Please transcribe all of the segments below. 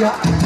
दिया।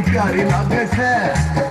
प्यारी लागत है।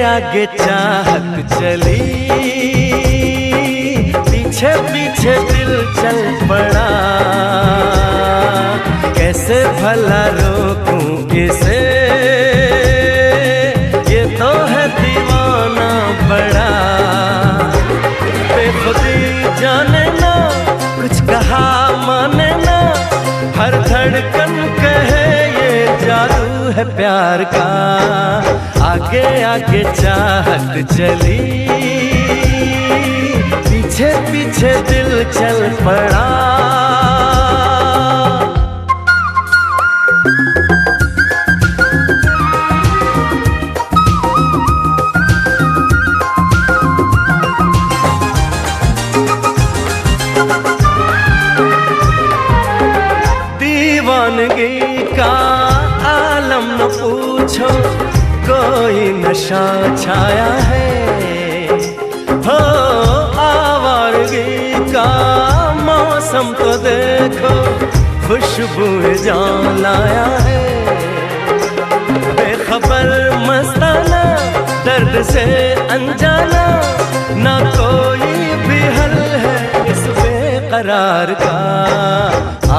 आगे चाहत चली, पीछे पीछे दिल चल पड़ा। कैसे भला रोकूं इसे, ये तो है दीवाना बड़ा। बेखुदी जाने ना, कुछ कहा माने ना, हर धड़कन कहे ये जादू है प्यार का। आगे आगे चाहत चली, पीछे पीछे दिल चल पड़ा। दीवानगी का आलम न पूछो, कोई नशा छाया है। हो आवारगी का मौसम तो देखो, खुशबू जान लाया है। बेखबर मस्ताना, दर्द से अनजाना, ना कोई भी हल है इस बेकरार का।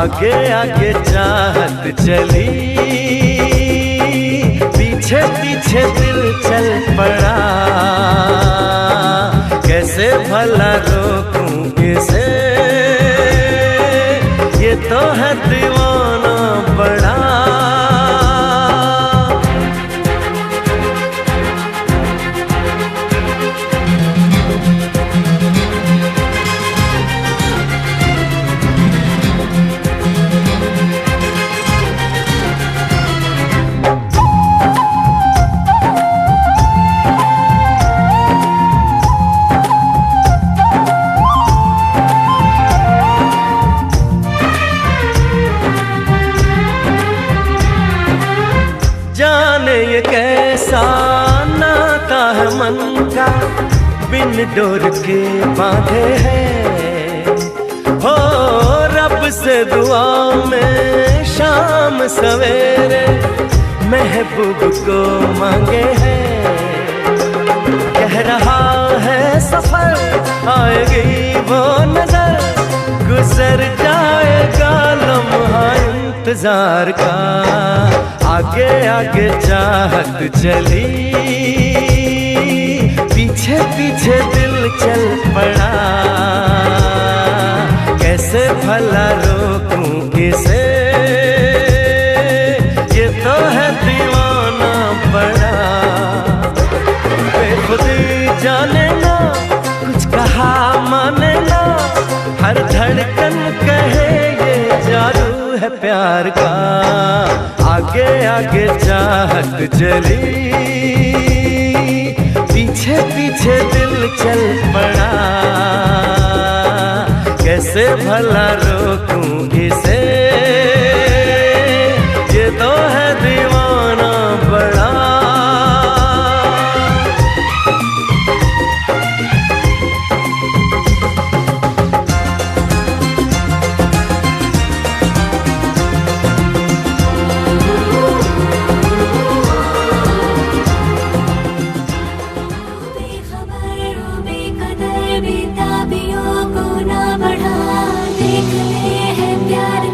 आगे आगे चाहत चली, पीछे पीछे दिल चल पड़ा। कैसे भला रोकूं इसे, ये तो है दीवाना बड़ा। जाने ये कैसा नाता है मन का, बिन डोर के बांधे हैं। हो रब से दुआ में शाम सवेरे, महबूब को मांगे हैं। कह रहा है सफर, आएगी वो नजर, गुजर जाएगा लम्हा इंतजार का। आगे आगे चाहत चली, पीछे पीछे दिल चल पड़ा। कैसे भला रोकूं इसे, ये तो है दीवाना बड़ा। बेखुदी जाने ना, कुछ कहा माने ना, हर धड़कन कहे ये जादू है प्यार का। आगे आगे चाहत चली, पीछे पीछे दिल चल पड़ा। कैसे भला रोकूं इसे, ये तो है दीवाना बड़ा। बेताबियों को ना बढ़ा, देख ले है प्यार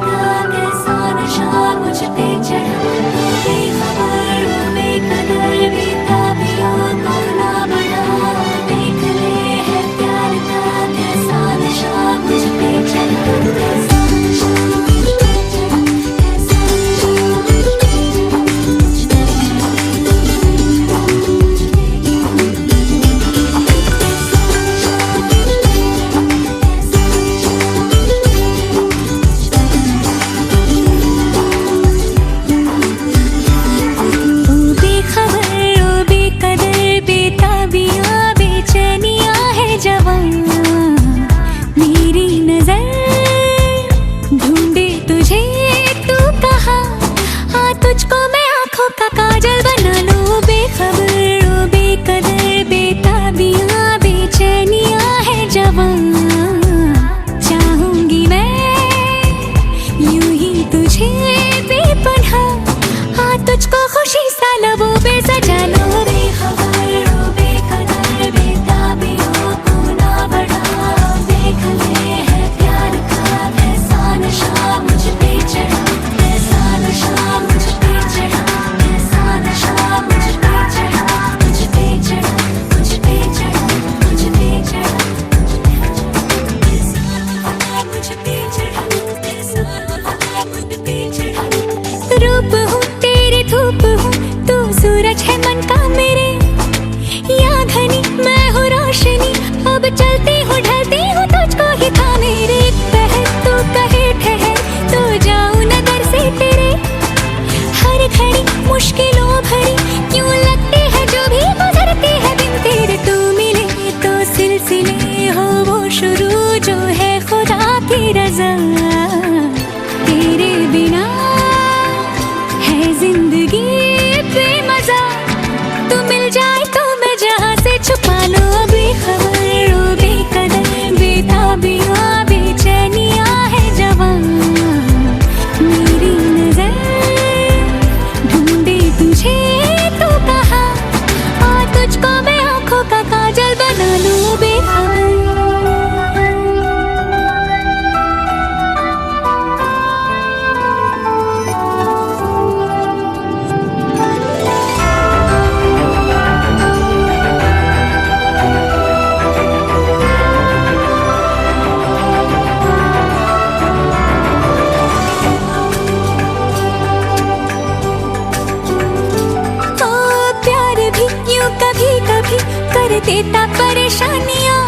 देता परेशानियां,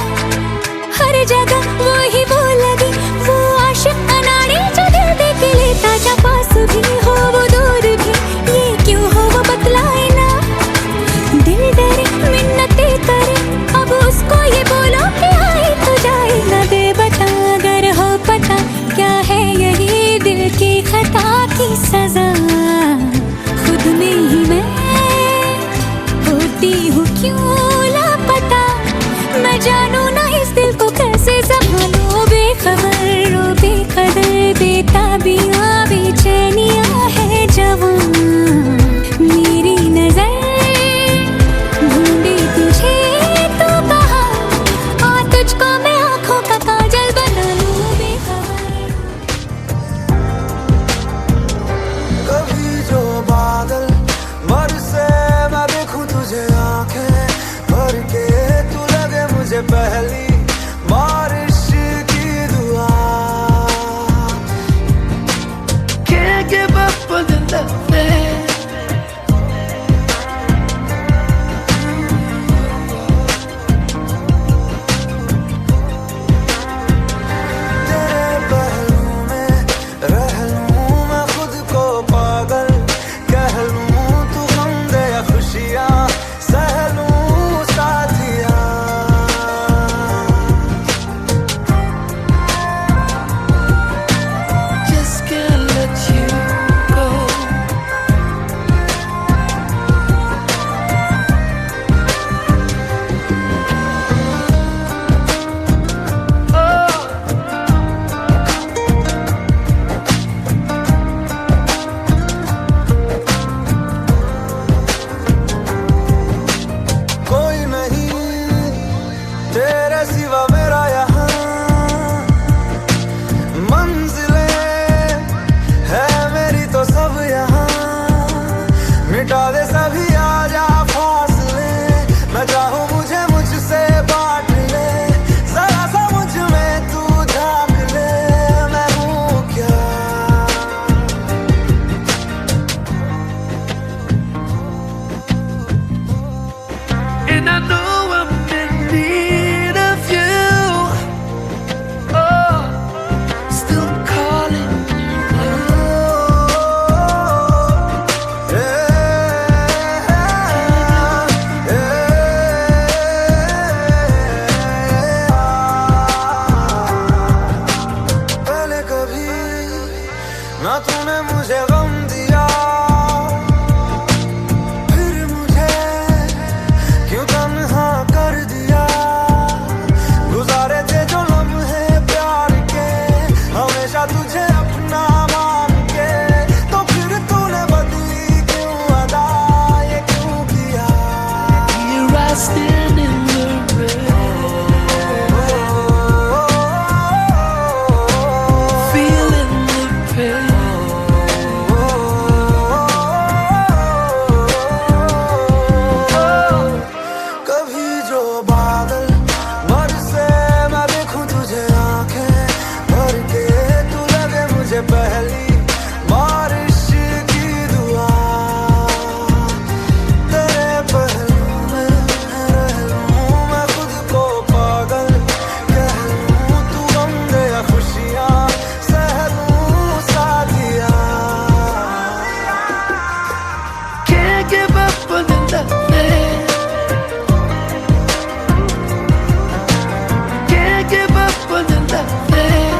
हर जगह वो ही वो लगी, वो आशिक अनाड़ी जो दिल दे के लेता जा पास भी हो वो दूर भी, ये क्यों हो वो बतलाए ना। दिल डरे मिन्नतें करे, अब उसको ये बोलो कि आए तो जाए ना दे बता, अगर हो पता क्या है यही दिल की खता की सजा। खुद में ही मैं होती हूँ क्यों लापता, मैं जानू ना इस दिल को कैसे संभालो। बेखबर ओ बेकदर बेताबियां बेचैनियां है जवां, मेरी नजर ढूंढे तुझे तो कहा, आ तुझको मैं आंखों का काजल बना लूं बेखबर। कभी जो बादल बरसे मैं देखूं तुझे आंखें भर के, तू लगे मुझे पहली बारिश की दुआ। Can't give up on the loving. तेरे पहलू में रह लूं मैं खुद को पागल, कह लूं तू गम दे या खुशियां सह लूं साथिया। Just can't let you go. कोई नहीं तेरे सिवा मेरा यहाँ, मंजिलें है मेरी तो सब यहाँ, मिटा दे सभी आजा फासले, मैं चाहूँ मुझे मुझसे बांट ले, जरा सा मुझ में तू झांक ले, मैं हूँ क्या। And I know I'm in need of you. Oh, still calling पहले कभी ना तूने मुझे गम दिया, फिर मुझे क्यों तन्हा कर दिया। गुजारे थे जो लम्हे प्यार के, हमेशा तुझे अपना मान के, तो फिर तूने बदली क्यों अदा, ये क्यों किया। Here I stand in the rain, feeling the pain. कभी जो बादल बरसे मैं देखूं तुझे आंखें भर के, तू लगे मुझे पहली बारिश की दुआ। तेरे पहलू में रह लूं मैं खुद को पागल, कह लूं तू गम दे या खुशियां सह लूं साथिया। Can't give up on the loving. Can't give up on the loving.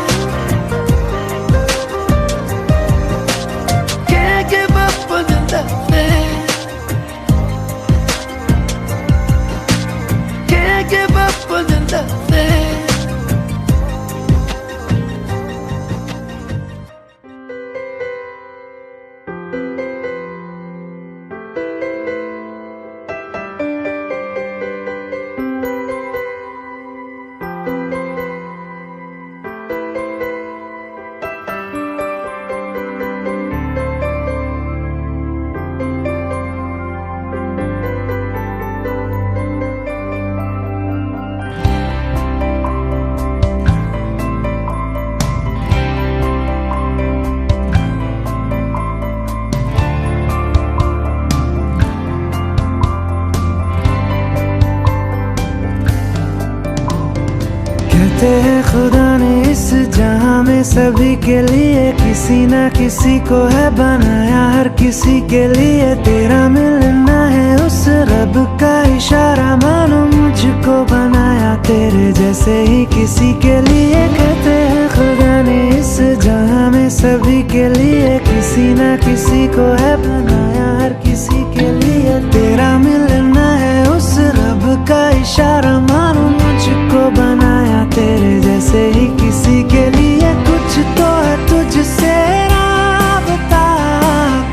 में सभी के लिए किसी ना किसी को है बनाया, हर किसी के लिए तेरा मिलना है उस रब का इशारा। मानो मुझको बनाया तेरे जैसे ही किसी के लिए, कहते हैं खुदा ने इस जहां में सभी के लिए किसी ना किसी को है बनाया, हर किसी के लिए तेरा मिलना है उस रब का इशारा। मानो मुझको बनाया तेरे जैसे ही किसी के लिए, कुछ तो है तुझसे राबता,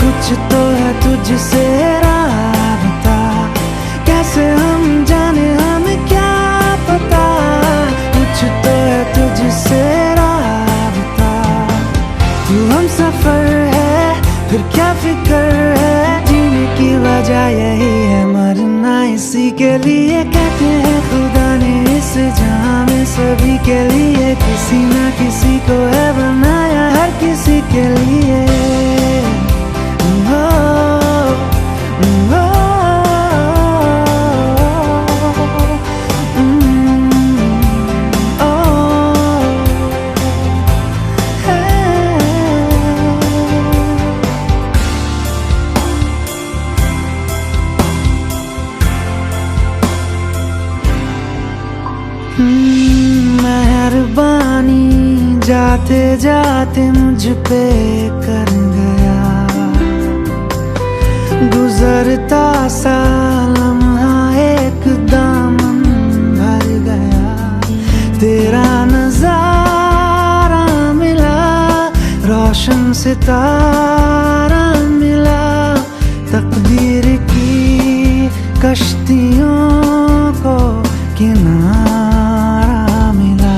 कुछ तो है तुझसे राबता, कैसे हम जाने हमें क्या पता, कुछ तो है तुझसे राबता। तू हम सफर है फिर क्या फिक्र है, जीने की वजह यही है मरना इसी के लिए। कहते हैं खुदा ने इस जहां में सभी के लिए किसी ना किसी को है बनाया, हर किसी के लिए। मेहरबानी जाते जाते मुझ पे कर गया, गुजरता सा लम्हा एक दामन भर गया, तेरा नजारा मिला, रोशन सितारा मिला, तकदीर की कश्तियों को किनारा मिला।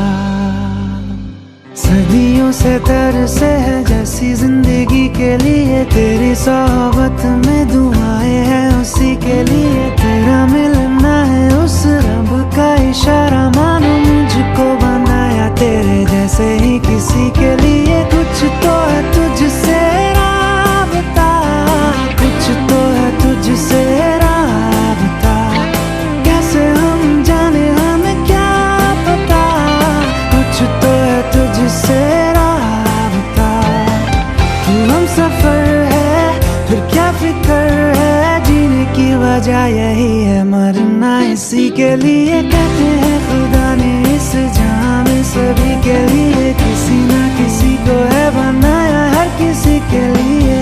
सदियों से तरसे है जैसी जिंदगी के लिए, तेरी सोहबत में दुआएं हैं उसी के लिए, तेरा मिलना है उस रब का इशारा। मानो मुझको बनाया तेरे जैसे ही किसी के लिए, कुछ तो है तुझसे राबता, कुछ तो है तुझसे राबता, कैसे हम जाने हमें क्या पता, कुछ तो है तुझसे राबता। तू हम सफर है फिर क्या फिक्र है, जीने की वजह यही है मरना इसी के लिए। कहते हैं खुदा ने इस जहां में सभी के लिए किसी ना किसी को है बनाया, हर किसी के लिए।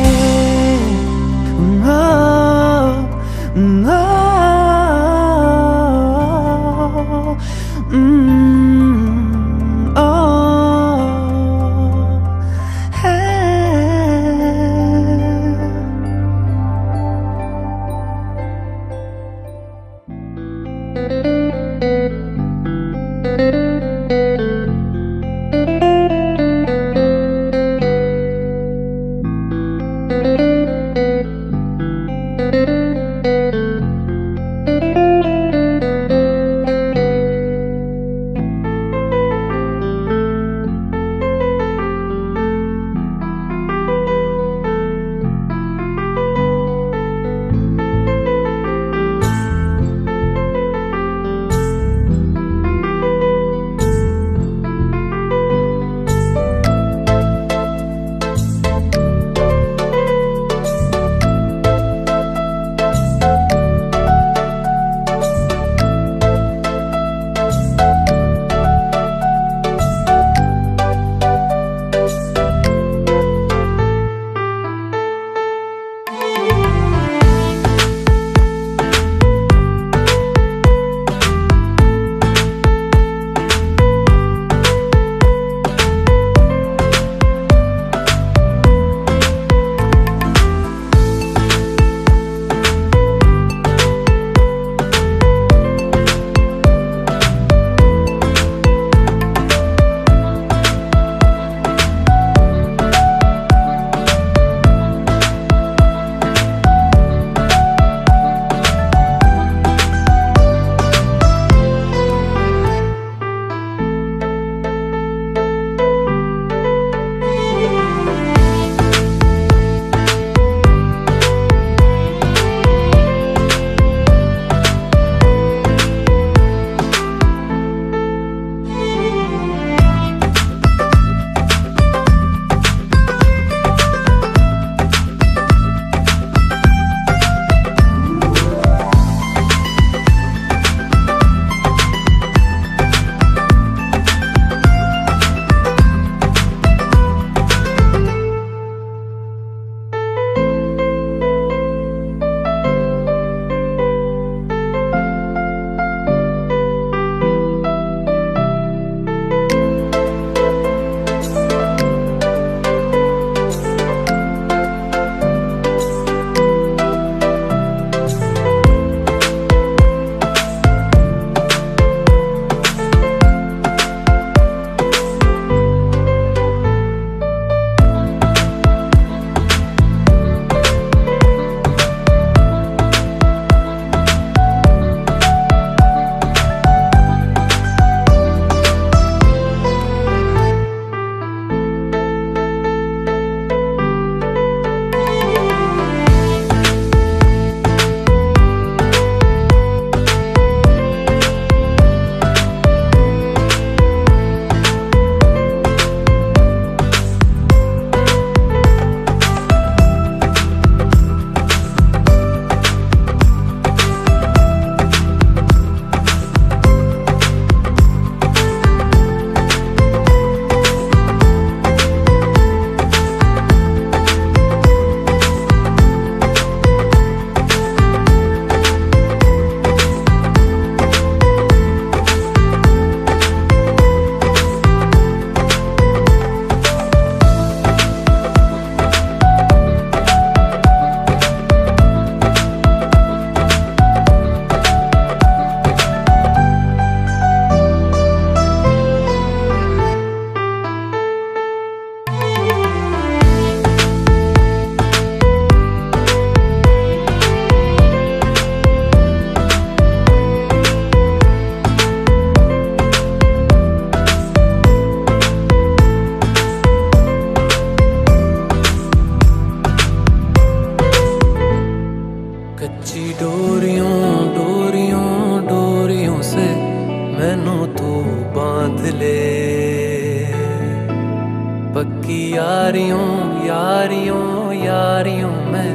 यारियों यारियों मैं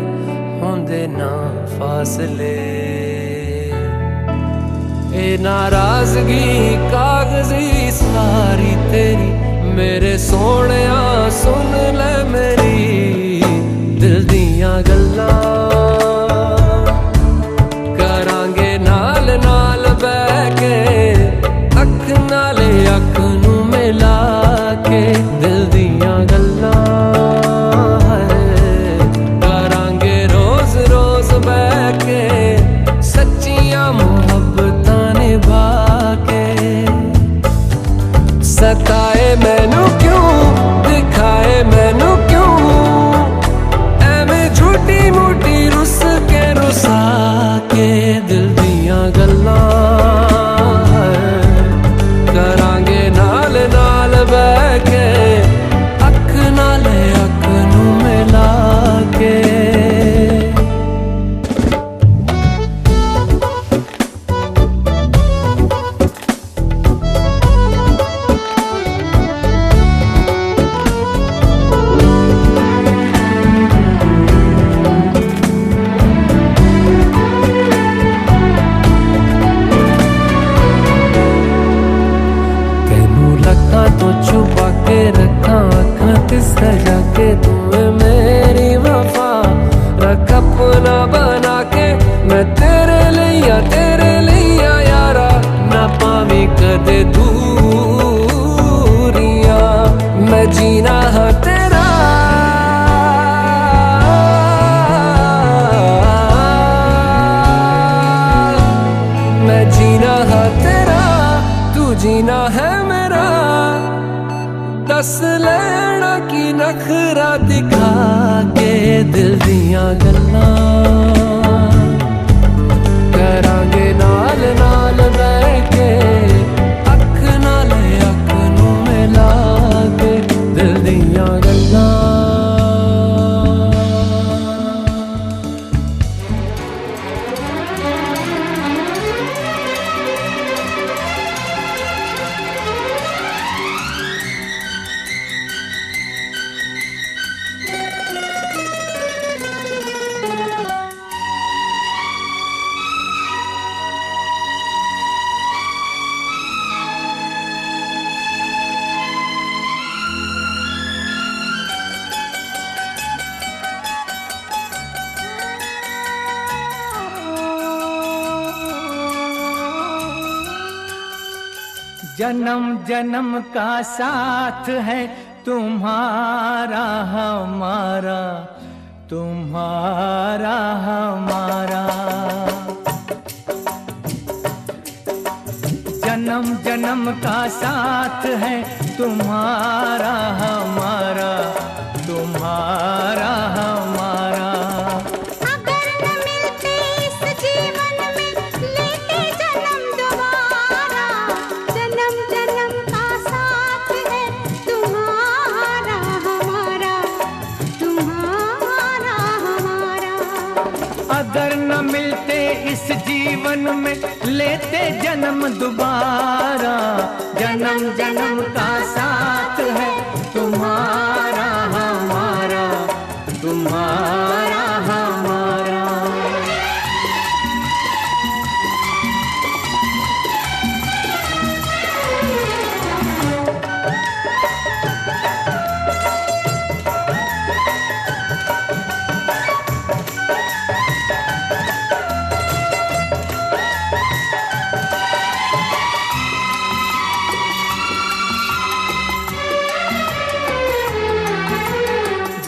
होंदे ना फासले ए नाराजगी कागजी सारी तेरी मेरे सोहणिया सुन ले मेरी दिल दियां गल्लां करांगे नाल नाल बैठ के अख नाले अख नू मिला के दिल दियां गल्लां करांगे रोज रोज बैठ के सच्चियां मुहब्बतां निभा के सताए मैनू क्यों दिखाए मैनू क्यों एवें झूठी मूठी रुस के रुसा के दिल दियां गल्लां करांगे नाल नाल बैठ के अख नाले अख नू मिला के तो छुपा के रखा आँखां ते सजा के तूने मेरी वफा रख अपना बना के मैं तेरे लिया यारा ना पावी कदे दूरियां मैं जीना हाँ तेरा मैं जीना हाँ तेरा तू जीना है मेरा दस लेना की नखरा दिखा के दिल दियां गल्लां करांगे नाल नाल बैठ के अख नाले अख नू मिला के दिल दियां गल्लां जन्म जन्म का साथ है तुम्हारा हमारा तुम्हारा हमारा जन्म जन्म का साथ है तुम्हारा हमारा तुम्हारा हमारा अगर न मिलते इस जीवन में लेते जन्म दोबारा जन्म जन्म का साथ है तुम्हारा हमारा तुम्हारा हमारा अगर न मिलते इस जीवन में लेते जन्म दोबारा जन्म जन्म का साथ है तुम्हारा हमारा तुम्हारा हमारा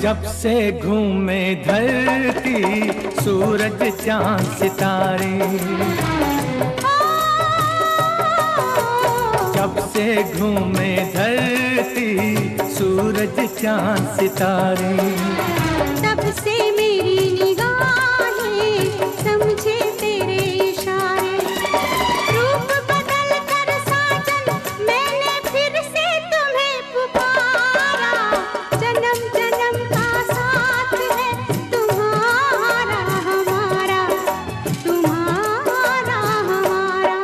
जब से घूमे धरती सूरज चांद सितारे जब से घूमे धरती सूरज चांद सितारे तब से मेरी निगाहें समझे तेरे इशारे रूप बदल कर साजन मैंने फिर से तुम्हें पुकारा जन्म जन्म का साथ है तुम्हारा हमारा तुम्हारा हमारा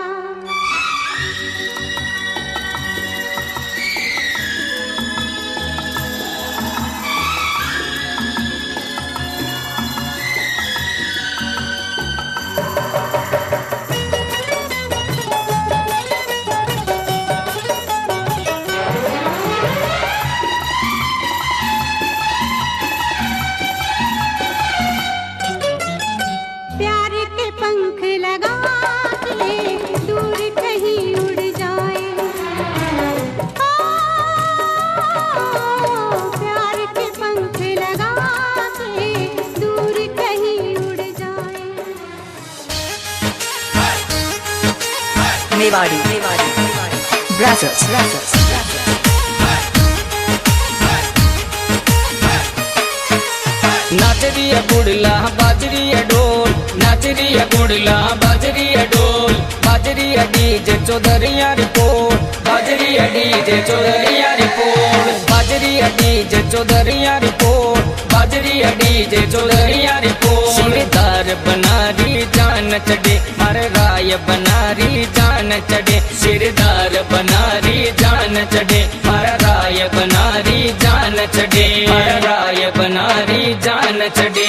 रेवाड़ी ब्राज़र्स। नाच रही है गुड़ला बाज रही है ढोल, नाच रही है गुड़ला बाज रही है ढोल, बाज रही है डीजे चौधरिया रिपोर्ट, बाज रही है डीजे चौधरिया रिपोर्ट, बाज रही है डीजे चौधरिया रिपोर्ट, बाज रही है डीजे चौधरिया रिपोर्ट। सिरदार बनारी जान चढ़े हर राय बनारी जान चढ़े, सिरदार बनारी जान चढ़े हर राय बनारी जान चढ़े, हर राय बनारी जान चढ़े।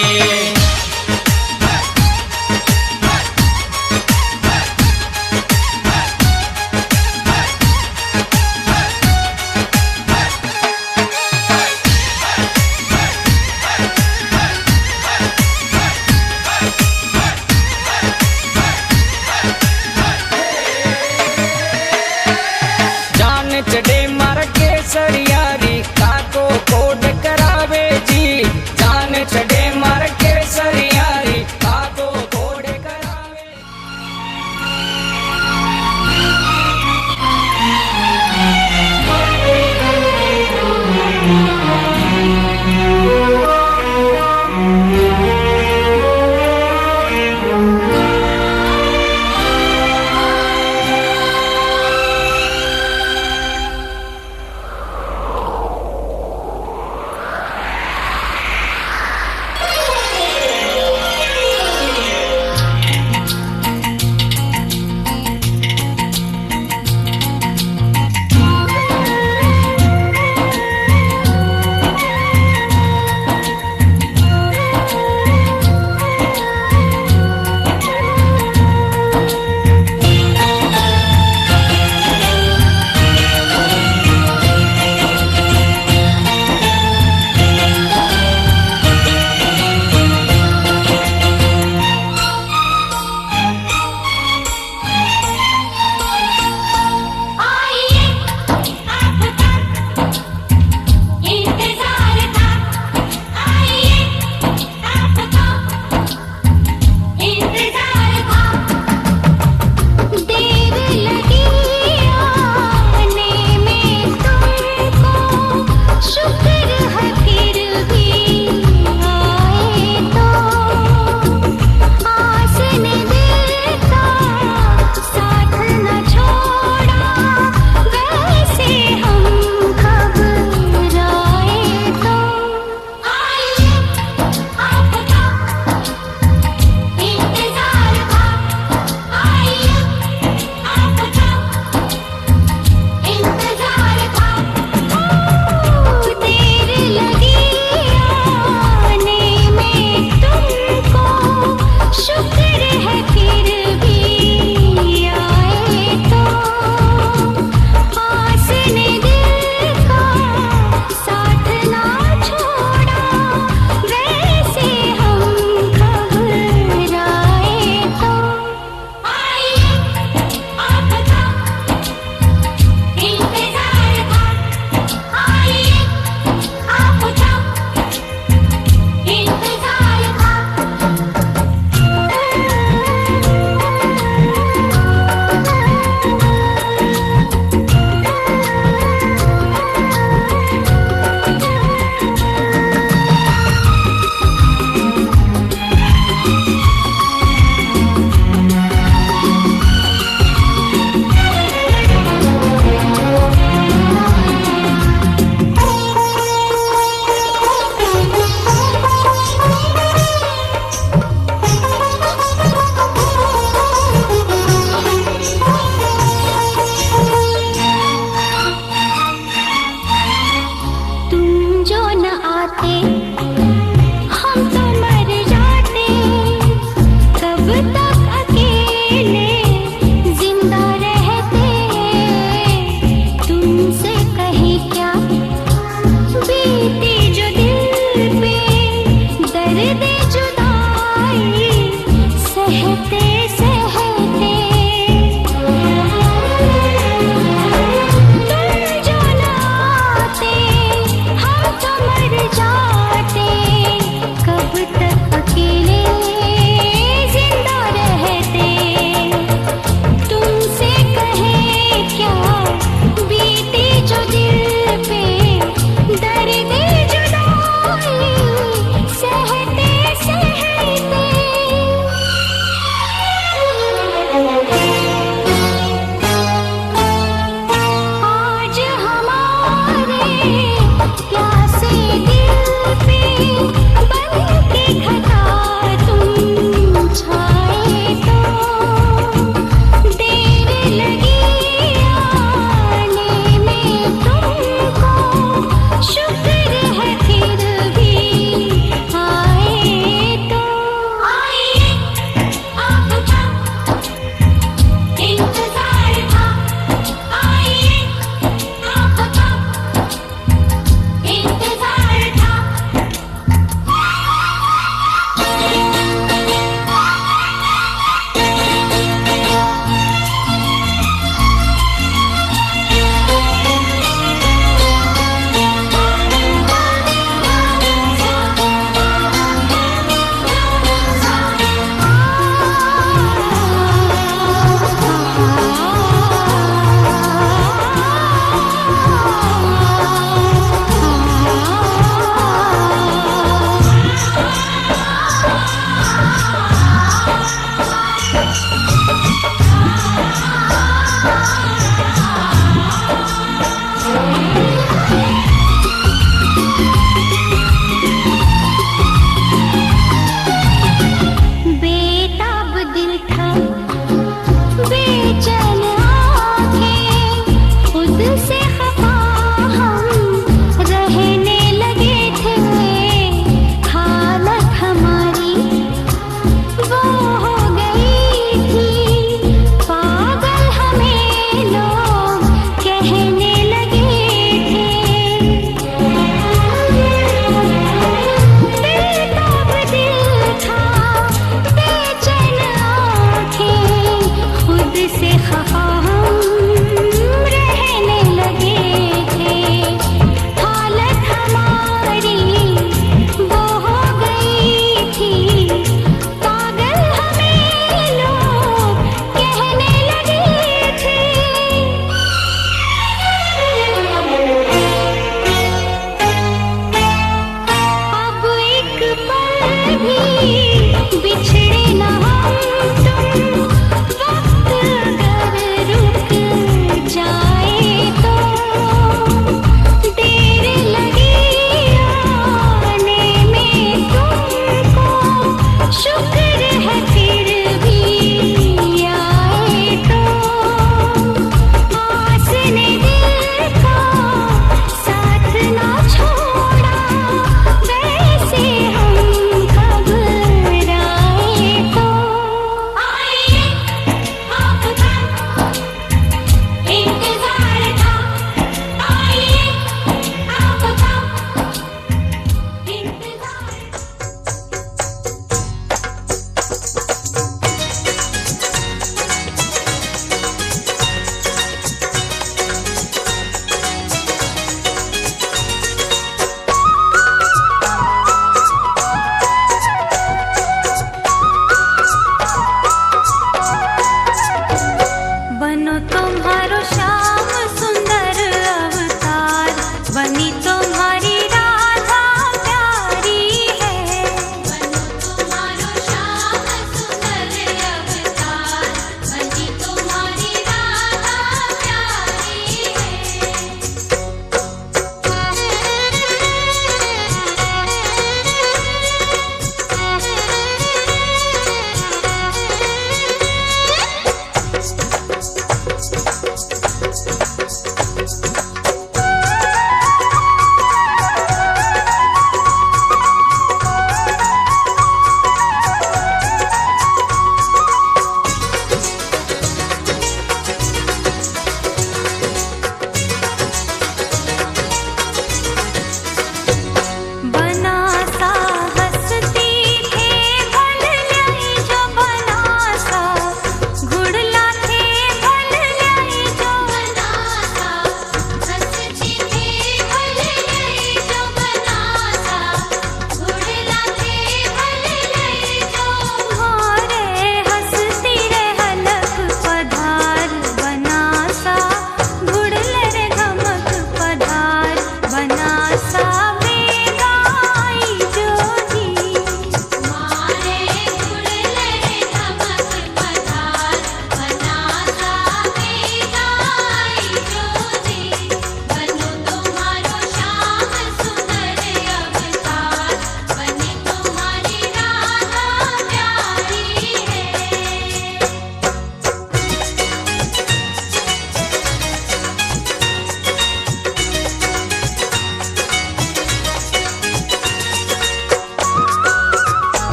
चढ़े मार के सरियारी काको कोड करावे जी, जान चढ़े मार के सरियारी काको कोड करावे। जाते भी बिछड़े ना हम तुम, वक्त अगर रुक जाए तो देर लगी आने में तुमको, शुक्र है फिर भी आए तो। आस ने दिल का साथ ना छोड़ा, वैसे हम कब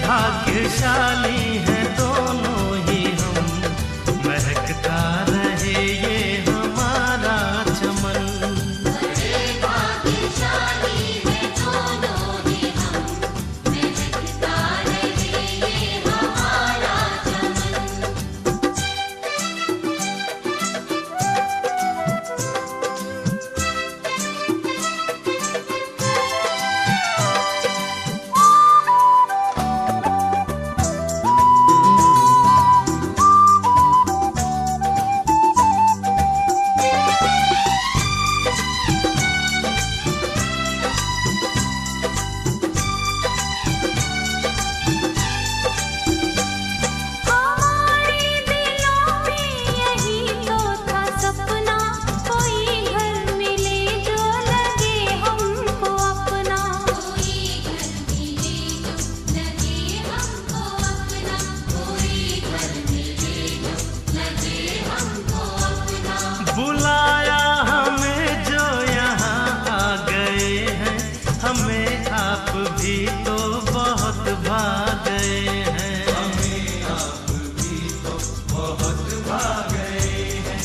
भाग्यशाली हैं दोनों ही हम, महकता रहे ये हमारा चमन। बड़े भाग्यशाली हैं दोनों ही हम, महकता रहे ये हमारा चमन। हमारे दिलों में यही तो था सपना, कोई घर मिले जो लगे हमको अपना। कोई घर मिले जो लगे हमको अपना, कोई घर मिले जो लगे हमको अपना। बुलाया हमें जो यहाँ आ गए हैं, हमें आप भी तो बहुत भा गए हैं। हमें आप भी तो बहुत भा गए हैं।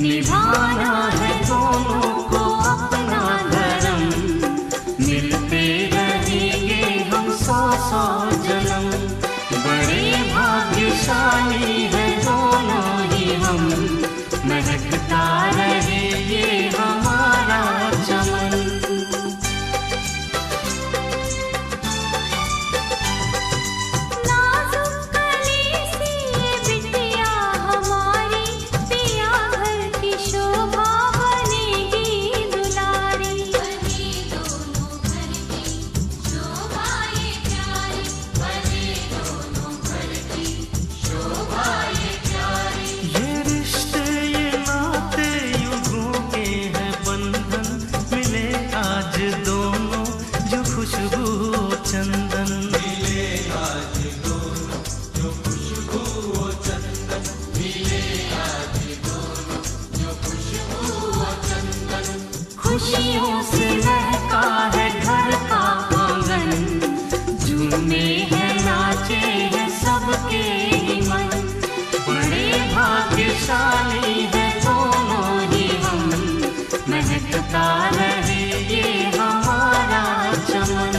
निभाना है दोनों को अपना धर्म, मिलते रहेंगे हम 100 जन्म। बड़े भाग्यशाली हैं दोनों ही हम, महकता रहे ये हमारा चमन। नाजुक कली सी ये बिटिया हमारी, पिया घर की शोभा बनेगी दुलारी। बने दोनों घर की शोभा ये प्यारी, बने दोनों घर की शोभा ये प्यारी। ये रिश्ते ये नाते युगों के हैं बंधन, मिले आज दोनों जो खुशबू चंदन। मिले आज दोनों जो खुशबू चंदन, मिले आज दोनों जो खुशबू चंदन। खुशियों से महका है घर का आंगन, झूमे हैं नाचे हैं सबके ही मन। बड़े भाग्यशाली हैं दोनों ही हम, महकता रहे ये हमारा चमन।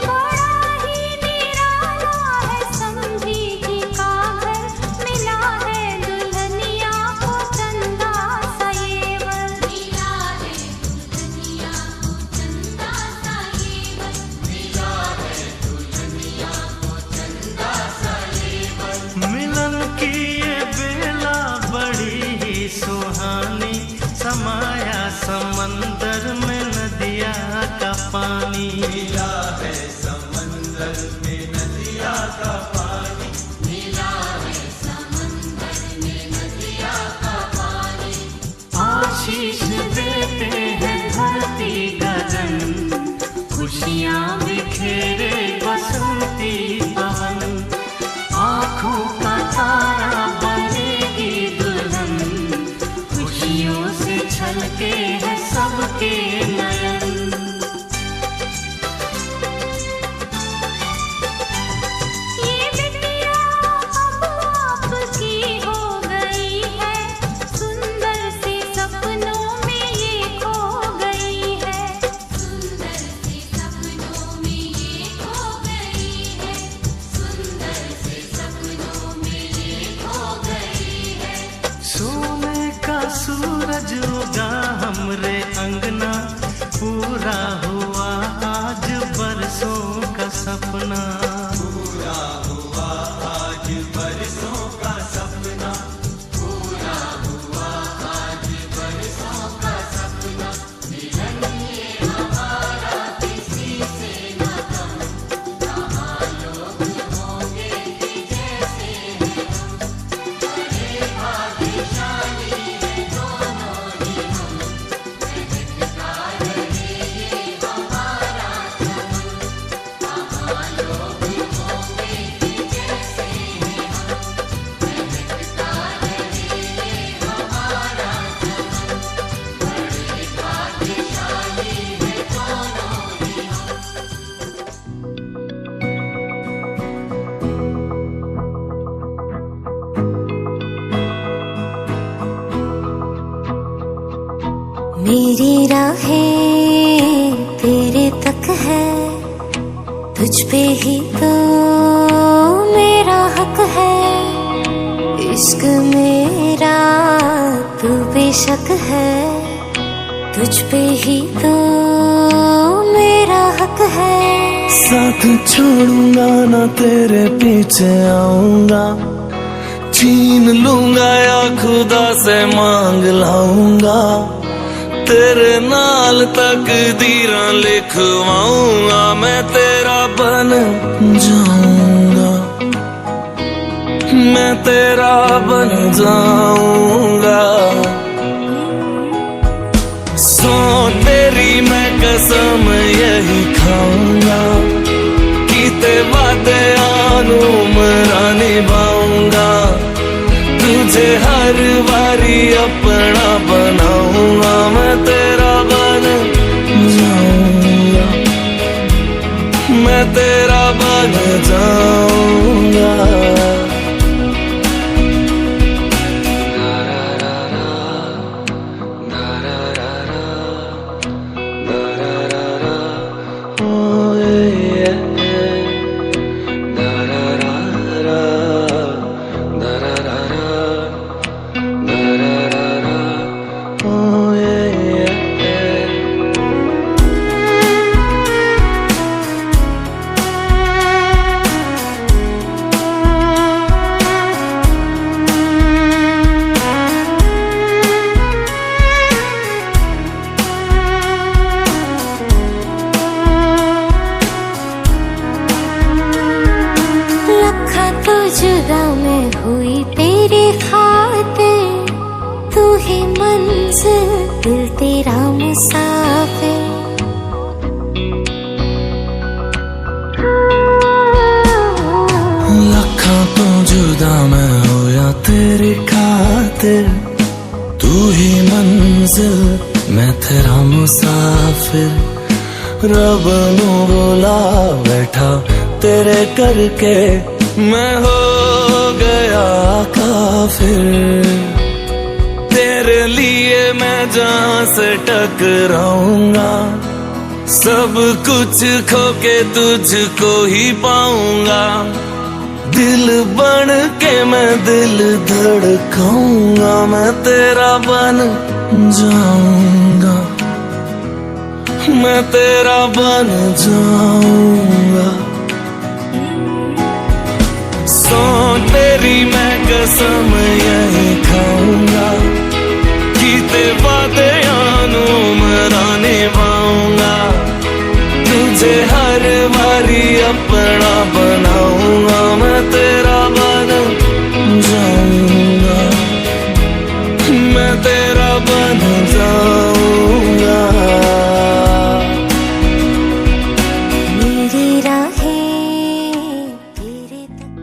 बड़ा ही निराला है समझी जी का घर, मिला है दुल्हनिया को चंदा सा येवर। मिला है दुल्हनिया को चंदा सा येवर, मिला है दुल्हनिया को चंदा सा येवर। मिलन की ये बेला बड़ी ही सुहानी, समाया समंदर में नदिया का पानी। मिला है समंदर में नदिया का पानी, मिला है समंदर में नदिया का पानी। आशीष देते हैं धरती गगन, खुशियाँ बिखेरे बसंती पवन। आँखों का तारा बनेगी दुल्हन, खुशियों से छलके हैं सबके नयन। ये बिटिया अब आपकी हो गई है, सुंदर से सपनों में ये खो गई है। सुंदर से सपनों में ये खो गई है, सुंदर से सपनों में ये खो गई है। सोने का सूरज उगा हमरे अंगना, पूरा मेरी राहें तेरे तक है, तुझ पे ही तो मेरा हक है। इश्क मेरा तू बेशक है, तुझ पे ही तो मेरा हक है। साथ छोड़ूंगा ना तेरे पीछे आऊंगा, छीन लूंगा या खुदा से मांग लाऊंगा। तेरे नाल तकदीरां लिखवाऊंगा, मैं तेरा बन जाऊंगा, मैं तेरा बन जाऊंगा। सो तेरी मैं कसम यही खाऊंगा, कीते वादे आनू मरा निभाऊंगा। तुझे हर बारी अपना बनाऊंगा, मैं तेरा बन जाऊंगा, मैं तेरा बन जाऊंगा। जुदा मैं हुई तेरे खातिर, तू ही मंजिल दिल तेरा मुसाफिर। लखा तो जुदा मैं होया तेरे खातिर, तू ही मंजिल मैं तेरा मुसाफिर। रब नू बोला बैठा तेरे करके, मैं हो गया काफिर। तेरे लिए मैं जहां से टकराऊंगा, सब कुछ खो के तुझको ही पाऊंगा। दिल बन के मैं दिल धड़काऊंगा, मैं तेरा बन जाऊंगा, मैं तेरा बन जाऊंगा। सो तेरी मैं कसम यही खाऊंगा, कीते वादे आनू मरा निभाऊंगा। तुझे हर बारी अपना बनाऊंगा, मैं तेरा बन जाऊंगा, मैं तेरा बन जाऊंगा। मेरी राहें तेरे तक।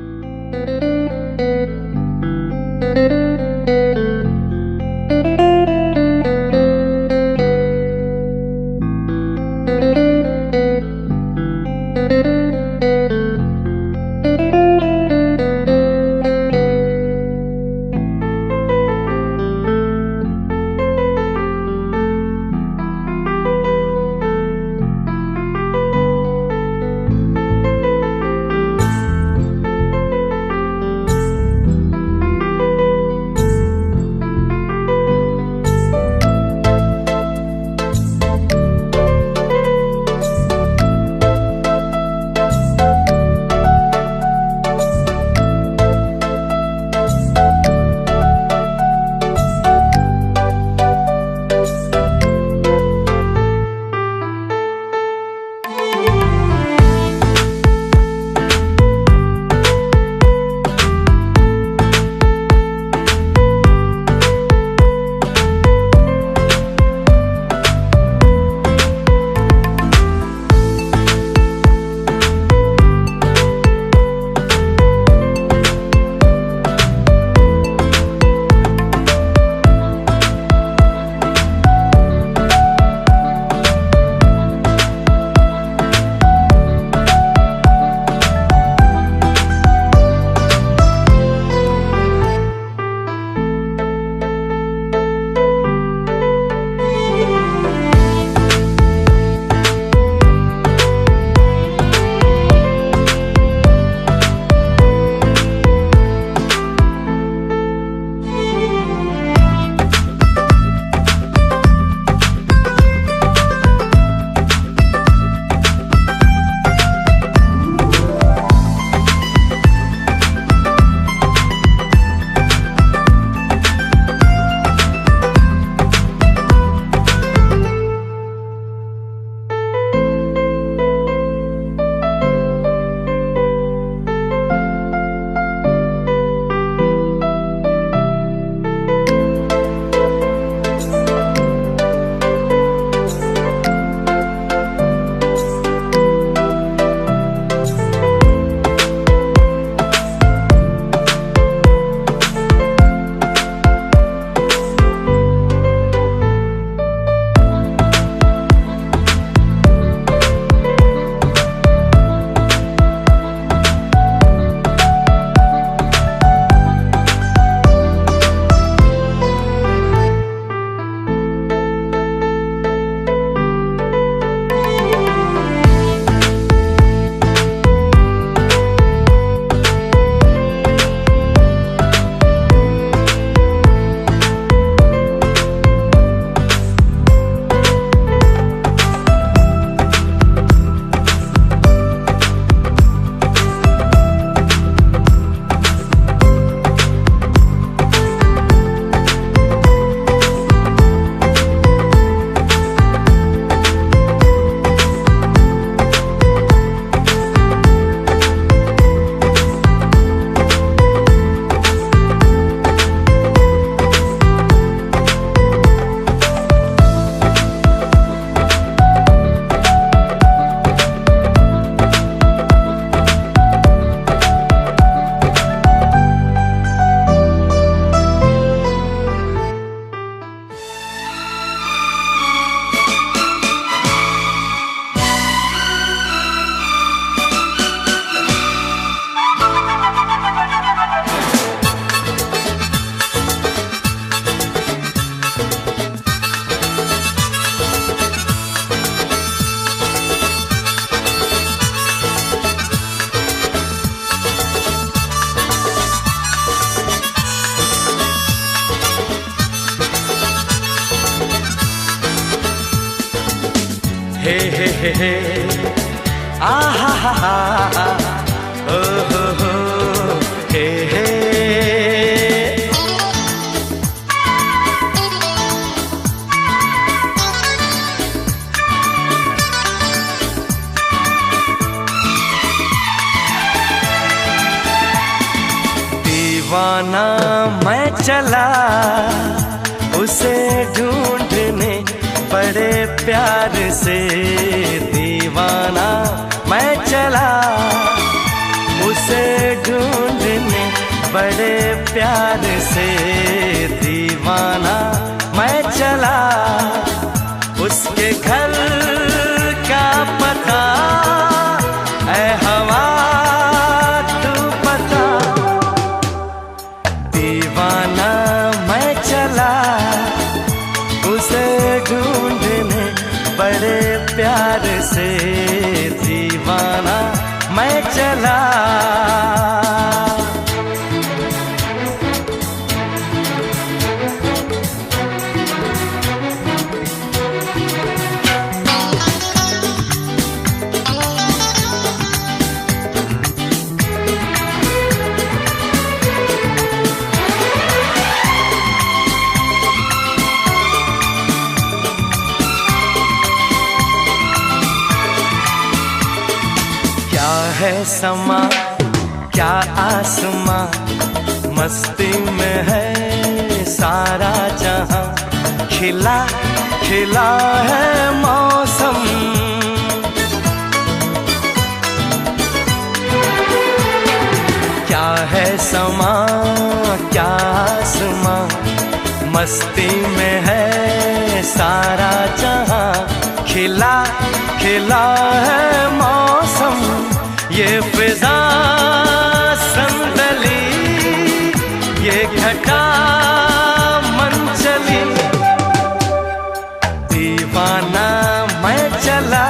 हे आ हा ओ हो हे दीवाना मैं चला उसे ढूंढने बड़े प्यार से, दीवाना मैं चला उसे ढूंढने बड़े प्यार से, दीवाना मैं चला उसके घर का पता ऐ हवा तू बता। दीवाना मैं चला उसे ढूंढने बड़े प्यार से, दीवाना मैं चला। क्या है समा क्या आसमां, मस्ती में है सारा जहां, खिला खिला है मौसम। क्या है समा क्या आसमां, मस्ती में है सारा जहां, खिला खिला है मौसम। ये फिजा संदली ये घटा मन चली, दीवाना मैं चला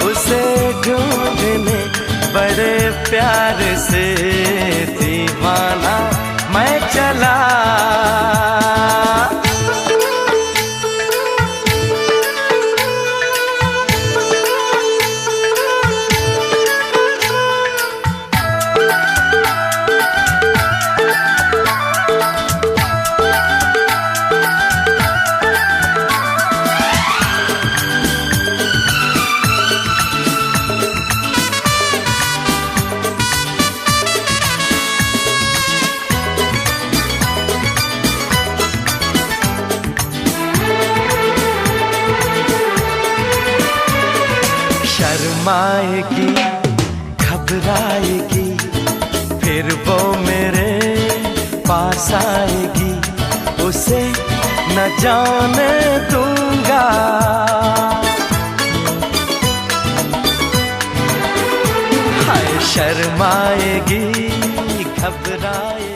उसे ढूंढने बड़े प्यार से, दीवाना मैं चला। शर्माएगी घबराएगी फिर वो मेरे पास आएगी, उसे न जाने दूंगा। हाय शर्माएगी घबराएगी